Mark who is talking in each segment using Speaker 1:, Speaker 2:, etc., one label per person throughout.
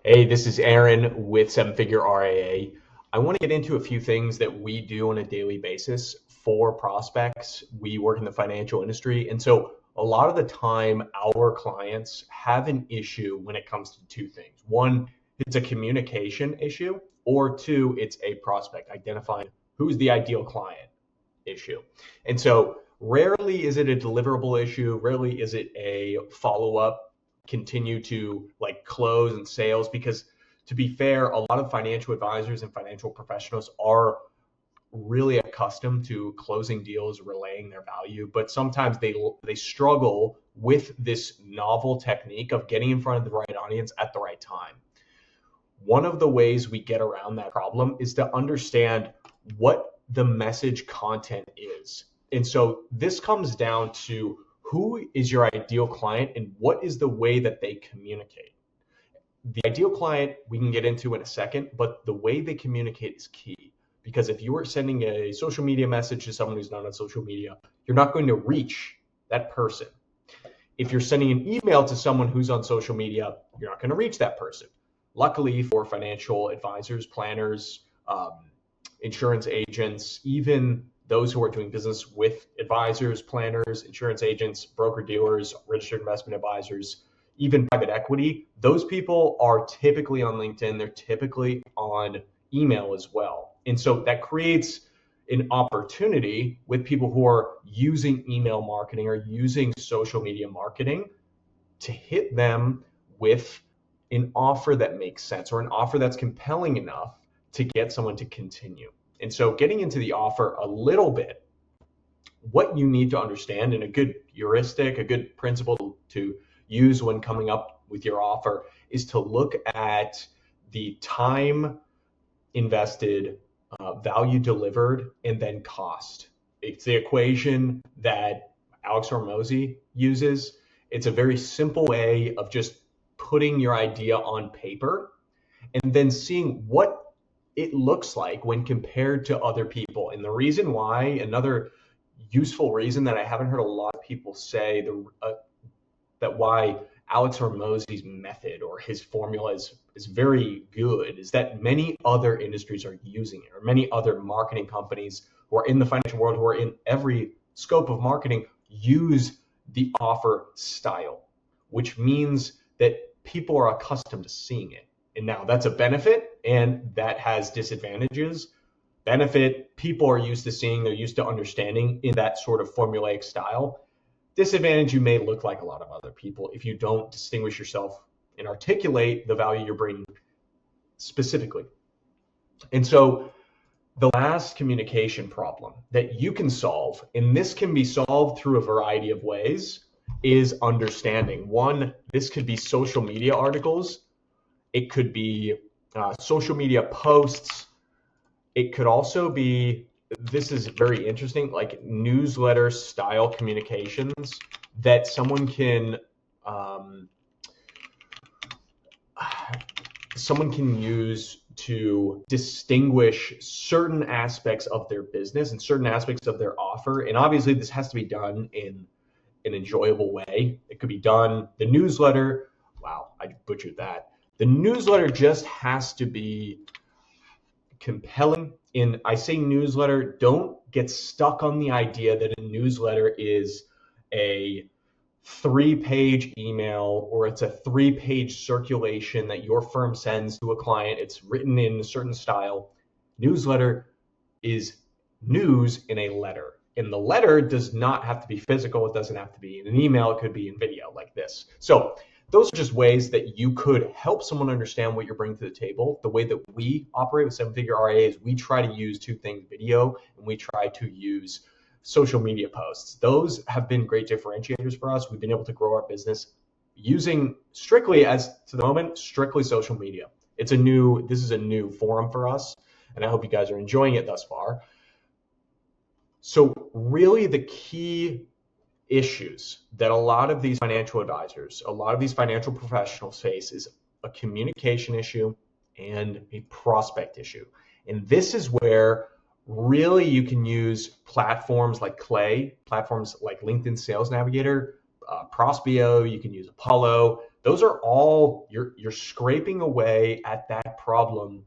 Speaker 1: Hey, this is Aaron with Seven Figure RAA. I want to get into a few things that we do on a daily basis for prospects. We work in the financial industry, and so a lot of the time, our clients have an issue when it comes to two things. One, it's a communication issue, or two, it's a prospect identifying who's the ideal client issue. And so rarely is it a deliverable issue, rarely is it a follow-up, continue to like close and sales, because to be fair, a lot of financial advisors and financial professionals are really accustomed to closing deals, relaying their value, but sometimes they struggle with this novel technique of getting in front of the right audience at the right time. One of the ways we get around that problem is to understand what the message content is. And so this comes down to who is your ideal client and what is the way that they communicate. The ideal client we can get into in a second, but the way they communicate is key. Because if you are sending a social media message to someone who's not on social media, you're not going to reach that person. If you're sending an email to someone who's on social media, you're not going to reach that person. Luckily for financial advisors, planners, insurance agents, even those who are doing business with advisors, planners, insurance agents, broker dealers, registered investment advisors, even private equity, those people are typically on LinkedIn. They're typically on email as well. And so that creates an opportunity with people who are using email marketing or using social media marketing to hit them with an offer that makes sense or an offer that's compelling enough to get someone to continue. And so getting into the offer a little bit, what you need to understand, and a good heuristic, a good principle to use when coming up with your offer is to look at the time invested, value delivered, and then cost. It's the equation that Alex Hormozi uses. It's a very simple way of just putting your idea on paper and then seeing what it looks like when compared to other people. And the reason why, another useful reason that I haven't heard a lot of people say that why Alex Hormozi's method or his formula is very good is that many other industries are using it, or many other marketing companies who are in the financial world, who are in every scope of marketing, use the offer style, which means that people are accustomed to seeing it. And now that's a benefit and that has disadvantages. Benefit, people are used to seeing, they're used to understanding in that sort of formulaic style. Disadvantage, you may look like a lot of other people if you don't distinguish yourself and articulate the value you're bringing specifically. And so the last communication problem that you can solve, and this can be solved through a variety of ways, is understanding. One, this could be social media articles. It could be social media posts. It could also be, this is very interesting, like newsletter style communications that someone can use to distinguish certain aspects of their business and certain aspects of their offer. And obviously this has to be done in an enjoyable way. It could be done, the newsletter, wow, I butchered that. The newsletter just has to be compelling. And I say newsletter, don't get stuck on the idea that a newsletter is a 3-page email or it's a 3-page circulation that your firm sends to a client. It's written in a certain style. Newsletter is news in a letter. And the letter does not have to be physical. It doesn't have to be in an email. It could be in video like this. So those are just ways that you could help someone understand what you're bringing to the table. The way that we operate with Seven Figure RA is we try to use two things, video, and we try to use social media posts. Those have been great differentiators for us. We've been able to grow our business using strictly, as to the moment, strictly social media. This is a new forum for us, and I hope you guys are enjoying it thus far. So really the key issues that a lot of these financial advisors, a lot of these financial professionals face is a communication issue and a prospect issue. And this is where really you can use platforms like Clay, platforms like LinkedIn Sales Navigator, Prospeo, you can use Apollo, Those are all, you're scraping away at that problem.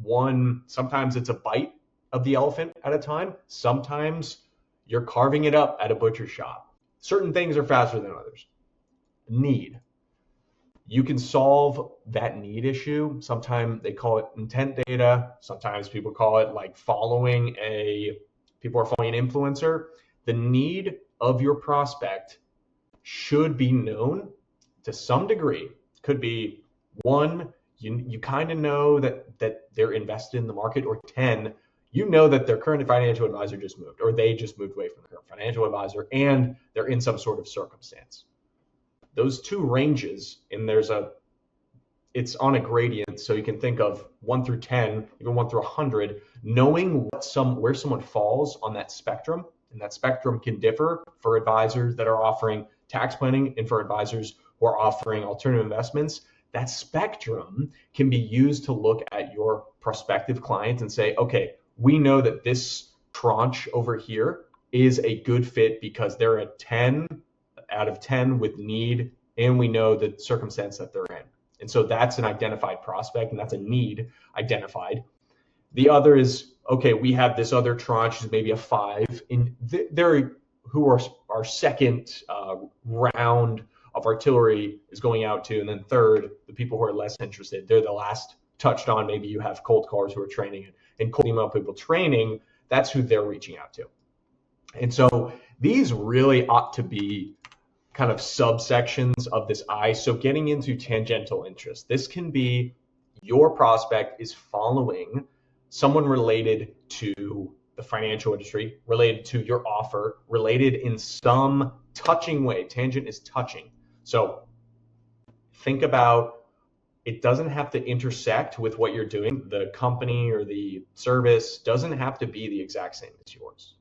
Speaker 1: One, sometimes it's a bite of the elephant at a time. Sometimes you're carving it up at a butcher shop. Certain things are faster than others. Need. You can solve that need issue. Sometimes they call it intent data. Sometimes people call it like people are following an influencer. The need of your prospect should be known to some degree. Could be one, you kind of know that they're invested in the market, or 10, you know that their current financial advisor just moved, or they just moved away from their current financial advisor, and they're in some sort of circumstance. Those two ranges, and it's on a gradient, so you can think of 1 through 10, even 1 through 100, knowing where someone falls on that spectrum, and that spectrum can differ for advisors that are offering tax planning and for advisors who are offering alternative investments. That spectrum can be used to look at your prospective clients and say, okay, we know that this tranche over here is a good fit because they're a 10 out of 10 with need, and we know the circumstance that they're in. And so that's an identified prospect, and that's a need identified. The other is, okay, we have this other tranche is maybe a 5, and they're who our second round of artillery is going out to, and then third, the people who are less interested, they're the last touched on. Maybe you have cold callers who are training, and cold email people training, that's who they're reaching out to. And so these really ought to be kind of subsections of this eye. So getting into tangential interest, this can be your prospect is following someone related to the financial industry, related to your offer, related in some touching way. Tangent is touching. So think about, it doesn't have to intersect with what you're doing. The company or the service doesn't have to be the exact same as yours.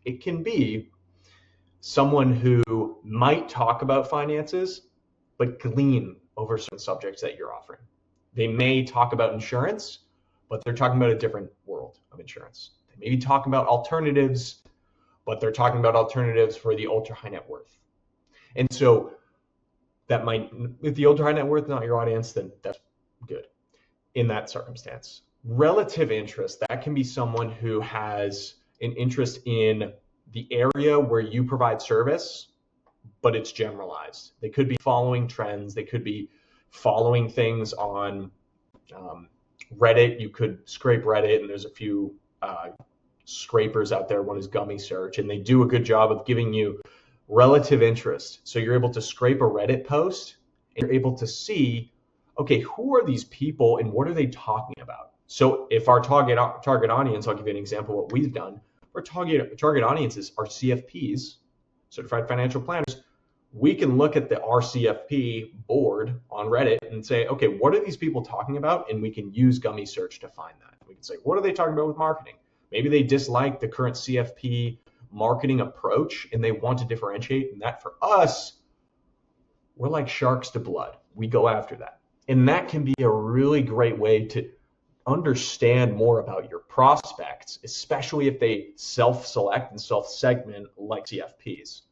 Speaker 1: It can be someone who might talk about finances, but glean over certain subjects that you're offering. They may talk about insurance, but they're talking about a different world of insurance. They may be talking about alternatives, but they're talking about alternatives for the ultra high net worth. And so that might, if the ultra high net worth is not your audience, then that's good in that circumstance. Relative interest, that can be someone who has an interest in the area where you provide service, but it's generalized. They could be following trends. They could be following things on Reddit. You could scrape Reddit, and there's a few scrapers out there. One is Gummy Search, and they do a good job of giving you relative interest. So you're able to scrape a Reddit post, and you're able to see, okay, who are these people and what are they talking about? So if our target audience, I'll give you an example of what we've done. Our target audiences are CFPs, certified financial planners. We can look at the RCFP board on Reddit and say, okay, what are these people talking about? And we can use Gummy Search to find that. We can say, what are they talking about with marketing? Maybe they dislike the current CFP marketing approach and they want to differentiate. And that for us, we're like sharks to blood. We go after that. And that can be a really great way to understand more about your prospects, especially if they self-select and self-segment like CFPs.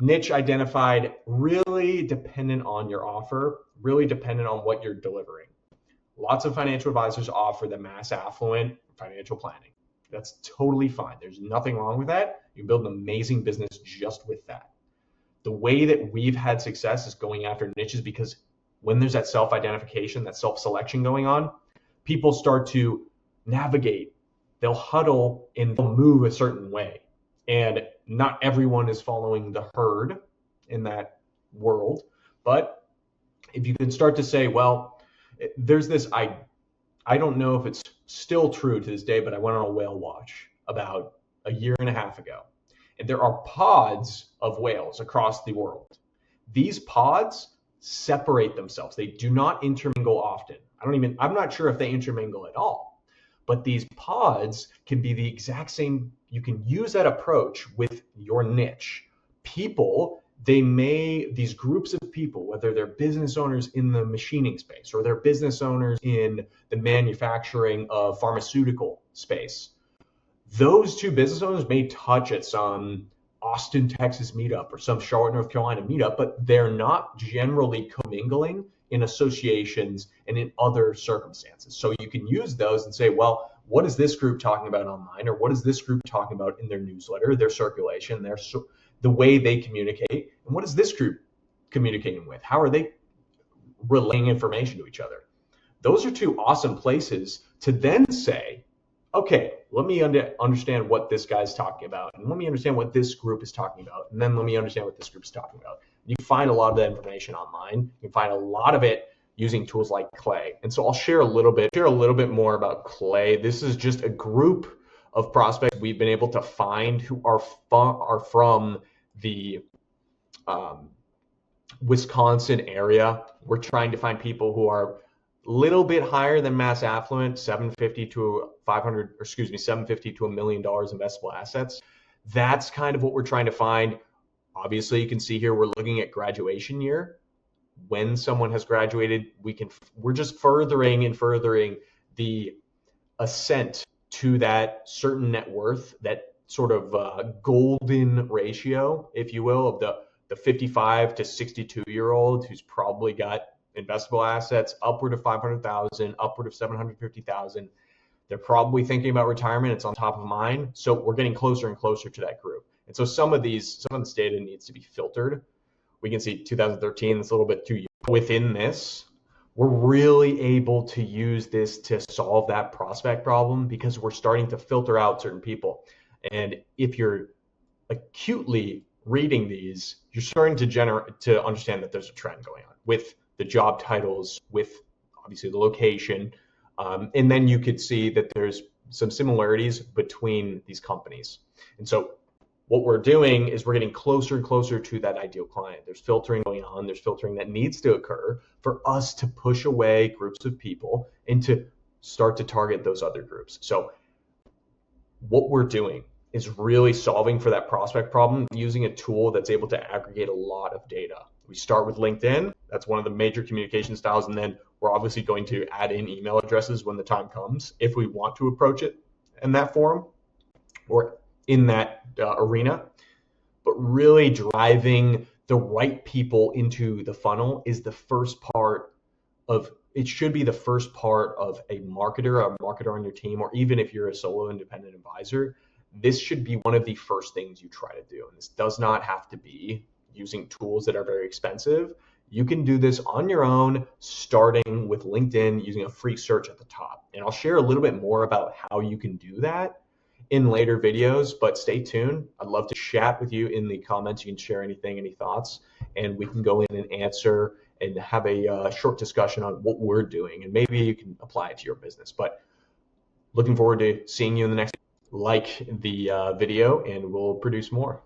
Speaker 1: Niche identified, really dependent on your offer, really dependent on what you're delivering. Lots of financial advisors offer the mass affluent financial planning. That's totally fine. There's nothing wrong with that. You can build an amazing business just with that. The way that we've had success is going after niches, because when there's that self-identification, that self-selection going on, people start to navigate. They'll huddle and they'll move a certain way. And not everyone is following the herd in that world. But if you can start to say, well, there's this, I don't know if it's still true to this day, but I went on a whale watch about a year and a half ago. And there are pods of whales across the world. These pods separate themselves. They do not intermingle often. I'm not sure if they intermingle at all. But these pods can be the exact same. You can use that approach with your niche. People, these groups of people, whether they're business owners in the machining space or they're business owners in the manufacturing of pharmaceutical space, those two business owners may touch at some Austin, Texas meetup or some Charlotte, North Carolina meetup, but they're not generally commingling in associations and in other circumstances. So you can use those and say, well, what is this group talking about online, or what is this group talking about in their newsletter, their circulation, the way they communicate, and what is this group communicating with? How are they relaying information to each other? Those are two awesome places to then say, okay, let me understand what this guy's talking about, and let me understand what this group is talking about, and then let me understand what this group is talking about. You can find a lot of that information online. You can find a lot of it using tools like Clay. And so I'll share a little bit more about Clay. This is just a group of prospects we've been able to find who are from the Wisconsin area. We're trying to find people who are a little bit higher than mass affluent, 750 to $1 million investable assets. That's kind of what we're trying to find. Obviously, you can see here we're looking at graduation year. When someone has graduated, we're just furthering the ascent to that certain net worth, that sort of golden ratio, if you will, of the 55 to 62-year-old who's probably got investable assets upward of 500,000, upward of 750,000. They're probably thinking about retirement. It's on top of mind. So we're getting closer and closer to that group. And so some of this data needs to be filtered. We can see 2013, that's a little bit too young. Within this, we're really able to use this to solve that prospect problem because we're starting to filter out certain people. And if you're acutely reading these, you're starting to understand that there's a trend going on with the job titles, with obviously the location, and then you could see that there's some similarities between these companies. And so what we're doing is we're getting closer and closer to that ideal client. There's filtering going on. There's filtering that needs to occur for us to push away groups of people and to start to target those other groups. So what we're doing is really solving for that prospect problem using a tool that's able to aggregate a lot of data. We start with LinkedIn. That's one of the major communication styles. And then we're obviously going to add in email addresses when the time comes, if we want to approach it in that forum or in that arena. But really driving the right people into the funnel is the first part of, it should be the first part of a marketer on your team, or even if you're a solo independent advisor, this should be one of the first things you try to do. And this does not have to be using tools that are very expensive. You can do this on your own, starting with LinkedIn, using a free search at the top. And I'll share a little bit more about how you can do that in later videos, but stay tuned. I'd love to chat with you in the comments. You can share anything, any thoughts, and we can go in and answer and have a short discussion on what we're doing, and maybe you can apply it to your business. But looking forward to seeing you in the next. Like the video, and we'll produce more.